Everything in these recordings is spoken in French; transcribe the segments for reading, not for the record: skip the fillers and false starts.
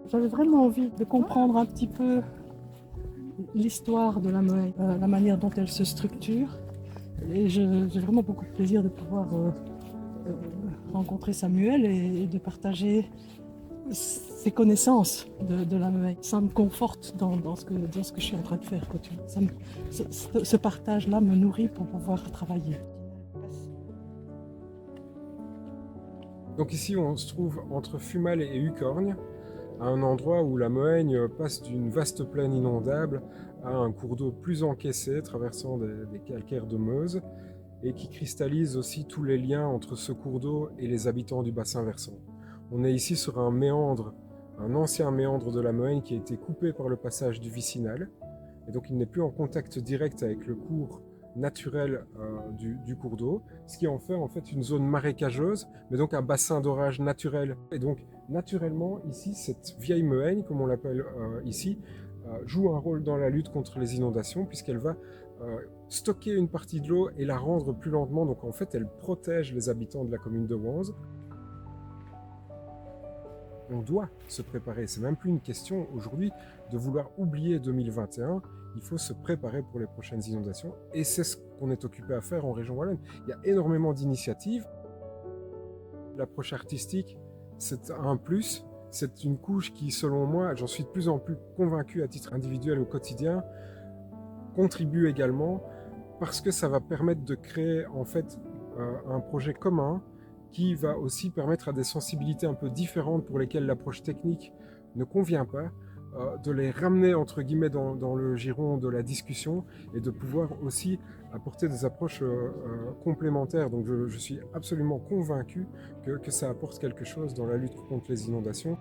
J'avais vraiment envie de comprendre un petit peu l'histoire de la Moëlle, la manière dont elle se structure. Et j'ai vraiment beaucoup de plaisir de pouvoir euh, rencontrer Samuel et de partager ses connaissances de la Moëlle. Ça me conforte dans ce que je suis en train de faire. Quoi, tu vois. Ce partage-là me nourrit pour pouvoir travailler. Donc ici, on se trouve entre Fumal et Ucorgne, à un endroit où la Moëgne passe d'une vaste plaine inondable à un cours d'eau plus encaissé, traversant des calcaires de Meuse, et qui cristallise aussi tous les liens entre ce cours d'eau et les habitants du bassin versant. On est ici sur un méandre, un ancien méandre de la Moëgne qui a été coupé par le passage du Vicinal, et donc il n'est plus en contact direct avec le cours naturel du cours d'eau, ce qui en fait une zone marécageuse, mais donc un bassin d'orage naturel. Et donc naturellement ici, cette vieille Moëgne, comme on l'appelle ici, joue un rôle dans la lutte contre les inondations, puisqu'elle va stocker une partie de l'eau et la rendre plus lentement. Donc en fait, elle protège les habitants de la commune de Wanze. On doit se préparer. C'est même plus une question aujourd'hui de vouloir oublier 2021. Il faut se préparer pour les prochaines inondations. Et c'est ce qu'on est occupé à faire en région wallonne. Il y a énormément d'initiatives. L'approche artistique, c'est un plus. C'est une couche qui, selon moi, j'en suis de plus en plus convaincu à titre individuel au quotidien, contribue également parce que ça va permettre de créer en fait un projet commun qui va aussi permettre à des sensibilités un peu différentes pour lesquelles l'approche technique ne convient pas, de les ramener entre guillemets dans le giron de la discussion et de pouvoir aussi apporter des approches complémentaires. Donc je suis absolument convaincu que ça apporte quelque chose dans la lutte contre les inondations.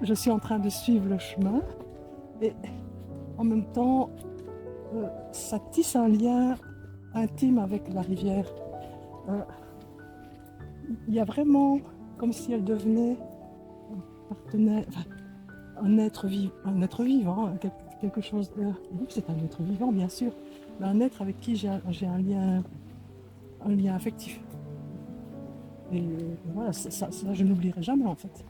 Je suis en train de suivre le chemin et en même temps, ça tisse un lien intime avec la rivière. Il y a vraiment comme si elle devenait un partenaire, enfin, un être vivant, hein, quelque chose de... Oui, c'est un être vivant, bien sûr, mais un être avec qui j'ai un lien affectif. Et voilà, ça je n'oublierai jamais, en fait.